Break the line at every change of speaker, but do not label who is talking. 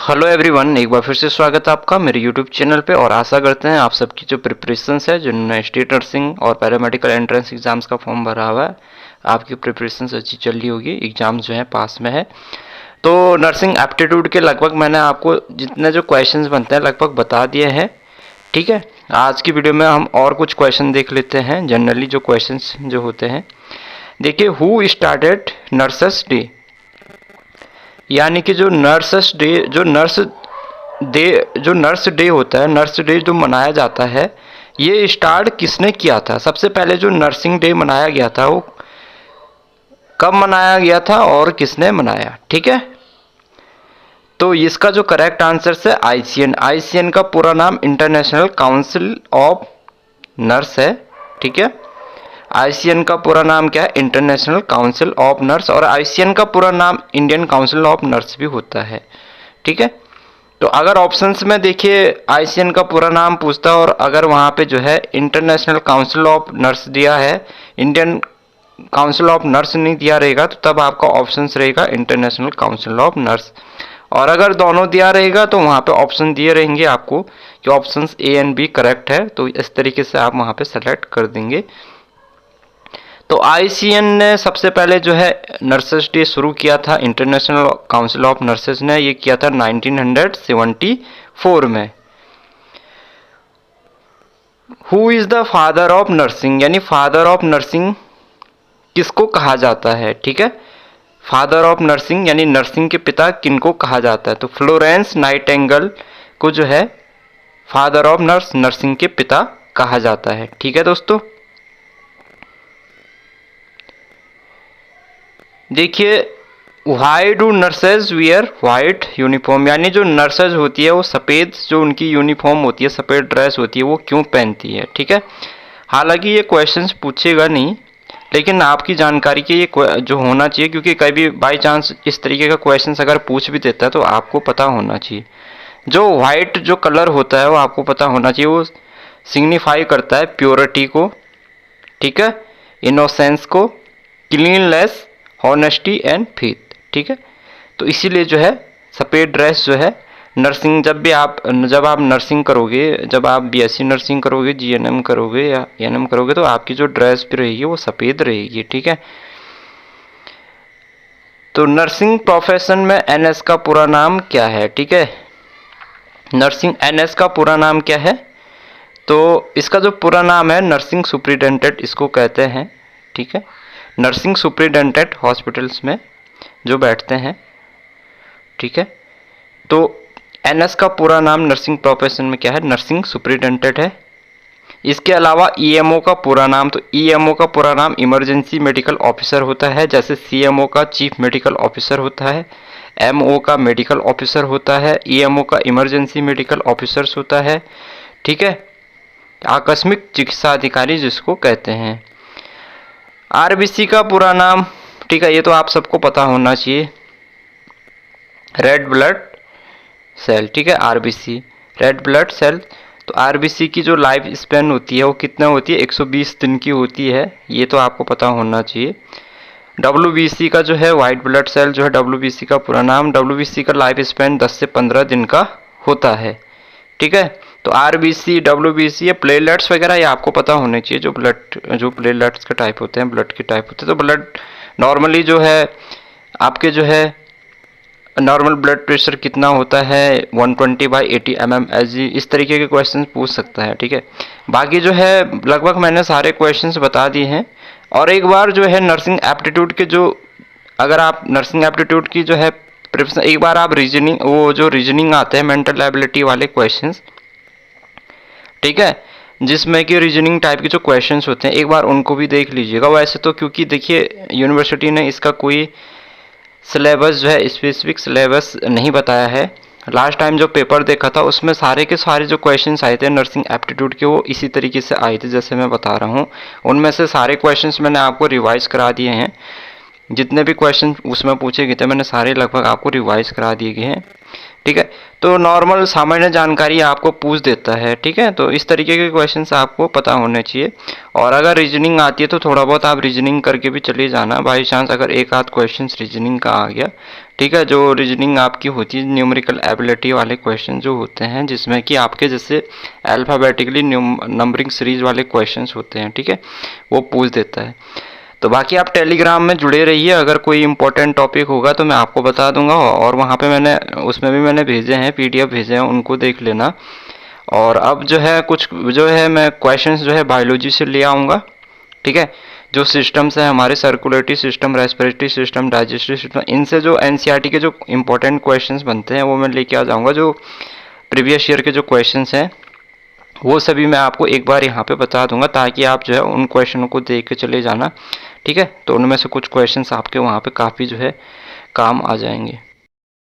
Hello everyone, एक बार फिर से स्वागत है आपका मेरे यूट्यूब चैनल पे। और आशा करते हैं आप सबकी जो प्रिपरेशंस है, जिन्होंने स्टेट नर्सिंग और पैरामेडिकल एंट्रेंस एग्जाम्स का फॉर्म भरा हुआ है, आपकी प्रिपरेशंस अच्छी चल रही होगी। एग्जाम जो है पास में है। तो नर्सिंग एप्टीट्यूड के लगभग मैंने आपको जितने जो क्वेश्चंस बनते हैं लगभग बता दिए हैं। ठीक है, आज की वीडियो में हम और कुछ क्वेश्चन देख लेते हैं। जनरली जो क्वेश्चंस जो होते हैं, देखिए, हु स्टार्टेड नर्सेस डे, यानी कि जो नर्स डे होता है, नर्स डे जो मनाया जाता है, ये स्टार्ट किसने किया था? सबसे पहले जो नर्सिंग डे मनाया गया था वो कब मनाया गया था और किसने मनाया? ठीक है, तो इसका जो करेक्ट आंसर है आईसीएन का पूरा नाम इंटरनेशनल काउंसिल ऑफ नर्स है। ठीक है, आईसीएन का पूरा नाम क्या है? International council of nurse. और आईसीएन का पूरा नाम इंडियन काउंसिल ऑफ नर्स भी होता है। ठीक है, तो अगर ऑप्शंस में देखिए आईसीएन का पूरा नाम पूछता है और अगर वहाँ पे जो है इंटरनेशनल काउंसिल ऑफ नर्स दिया है, इंडियन काउंसिल ऑफ नर्स नहीं दिया रहेगा, तो तब आपका ऑप्शंस रहेगा इंटरनेशनल काउंसिल ऑफ नर्स। और अगर दोनों दिया रहेगा तो वहाँ पे ऑप्शन दिए रहेंगे आपको कि options A and B correct है, तो इस तरीके से आप वहाँ पे सेलेक्ट कर देंगे। तो आईसीएन ने सबसे पहले जो है नर्सेस डे शुरू किया था, इंटरनेशनल काउंसिल ऑफ नर्सेस ने ये किया था 1974 में। Who is the father of nursing, यानी फादर ऑफ नर्सिंग किसको कहा जाता है? ठीक है, फादर ऑफ नर्सिंग यानी नर्सिंग के पिता किनको कहा जाता है? तो फ्लोरेंस नाइटिंगेल को जो है फादर ऑफ नर्सिंग के पिता कहा जाता है। ठीक है दोस्तों, देखिए, why do nurses wear white uniform, यानी जो नर्सेज होती है वो सफ़ेद, जो उनकी यूनिफॉर्म होती है, सफ़ेद ड्रेस होती है, वो क्यों पहनती है? ठीक है, हालांकि ये क्वेश्चंस पूछेगा नहीं, लेकिन आपकी जानकारी के ये जो होना चाहिए, क्योंकि कभी बाई चांस इस तरीके का क्वेश्चंस अगर पूछ भी देता है तो आपको पता होना चाहिए। जो वाइट जो कलर होता है वो आपको पता होना चाहिए, वो सिग्निफाई करता है प्योरिटी को, ठीक है, इनोसेंस को, क्लीननेस, हॉनेस्टी एंड फेथ। ठीक है, तो इसीलिए जो है सफ़ेद ड्रेस जो है नर्सिंग, जब आप नर्सिंग करोगे, जब आप बीएससी नर्सिंग करोगे, जीएनएम करोगे या एएनएम करोगे, तो आपकी जो ड्रेस भी रहेगी वो सफ़ेद रहेगी। ठीक है, तो नर्सिंग प्रोफेशन में एनएस का पूरा नाम क्या है? ठीक है, नर्सिंग एनएस का पूरा नाम क्या है? तो इसका जो पूरा नाम है नर्सिंग सुपरिटेंडेंट इसको कहते हैं। ठीक है, नर्सिंग सुपरिटेंडेंट हॉस्पिटल्स में जो बैठते हैं। ठीक है, तो एनएस का पूरा नाम नर्सिंग प्रोफेशन में क्या है? नर्सिंग सुपरिटेंडेंट है। इसके अलावा ईएमओ का पूरा नाम, तो ईएमओ का पूरा नाम इमरजेंसी मेडिकल ऑफिसर होता है, जैसे सीएमओ का चीफ मेडिकल ऑफिसर होता है, एमओ का मेडिकल ऑफिसर होता है, ईएमओ का इमरजेंसी मेडिकल ऑफिसर्स होता है। ठीक है, आकस्मिक चिकित्सा अधिकारी जिसको कहते हैं। आरबीसी का पूरा नाम, ठीक है, ये तो आप सबको पता होना चाहिए, रेड ब्लड सेल। ठीक है, आरबीसी रेड ब्लड सेल। तो आरबीसी की जो लाइफ स्पैन होती है वो कितना होती है? 120 दिन की होती है, ये तो आपको पता होना चाहिए। डब्ल्यूबीसी का जो है वाइट ब्लड सेल जो है डब्ल्यूबीसी का पूरा नाम, डब्ल्यूबीसी का लाइफ स्पैन 10 से 15 दिन का होता है। ठीक है, तो आरबीसी, डब्ल्यूबीसी, ये प्लेटलेट्स वगैरह ये आपको पता होने चाहिए, जो प्लेटलेट्स के टाइप होते हैं, ब्लड के टाइप होते हैं। तो ब्लड नॉर्मली जो है आपके जो है नॉर्मल ब्लड प्रेशर कितना होता है? 120/80 mmHg, इस तरीके के क्वेश्चन पूछ सकता है। ठीक है, बाकी जो है लगभग मैंने सारे क्वेश्चंस बता दिए हैं। और एक बार जो है नर्सिंग एप्टीट्यूड के अगर आप नर्सिंग एप्टीट्यूड की जो है प्रिपरेशन, एक बार आप रीजनिंग, वो जो रीजनिंग आते हैं मेंटल एबिलिटी वाले क्वेश्चंस, ठीक है, जिसमें कि रीजनिंग टाइप के जो क्वेश्चंस होते हैं, एक बार उनको भी देख लीजिएगा। वैसे तो क्योंकि देखिए यूनिवर्सिटी ने इसका कोई सिलेबस जो है स्पेसिफिक सिलेबस नहीं बताया है। लास्ट टाइम जो पेपर देखा था उसमें सारे के सारे जो क्वेश्चंस आए थे नर्सिंग एप्टीट्यूड के, वो इसी तरीके से आए थे जैसे मैं बता रहा हूँ। उनमें से सारे क्वेश्चंस मैंने आपको रिवाइज करा दिए हैं। जितने भी क्वेश्चन उसमें पूछे गए थे मैंने सारे लगभग आपको रिवाइज करा दिए गए हैं। ठीक है। तो नॉर्मल सामान्य जानकारी आपको पूछ देता है, ठीक है। तो इस तरीके के क्वेश्चंस आपको पता होने चाहिए। और अगर रीजनिंग आती है तो थोड़ा बहुत आप रीजनिंग करके भी चले जाना, बाई चांस अगर एक आध क्वेश्चन रीजनिंग का आ गया, ठीक है। जो रीजनिंग आपकी होती है न्यूमेरिकल एबिलिटी वाले क्वेश्चन जो होते हैं, जिसमें कि आपके जैसे अल्फ़ाबेटिकली नंबरिंग सीरीज वाले क्वेश्चंस होते हैं, ठीक है, वो पूछ देता है। तो बाकी आप टेलीग्राम में जुड़े रहिए, अगर कोई इंपॉर्टेंट टॉपिक होगा तो मैं आपको बता दूंगा। और वहाँ पे मैंने भेजे हैं, पीडीएफ भेजे हैं, उनको देख लेना। और अब जो है कुछ जो है मैं क्वेश्चंस जो है बायोलॉजी से ले आऊँगा, ठीक है। जो सिस्टम्स हैं हमारे, circulatory system, respiratory system, digestive system, इनसे जो एनसीईआरटी के जो इंपॉर्टेंट क्वेश्चंस बनते हैं वो मैं लेके आ जाऊँगा। जो प्रीवियस ईयर के जो क्वेश्चंस हैं वो सभी मैं आपको एक बार यहाँ पे बता दूंगा, ताकि आप जो है उन क्वेश्चनों को देख के चले जाना, ठीक है। तो उनमें से कुछ क्वेश्चंस आपके वहाँ पे काफ़ी जो है काम आ जाएंगे।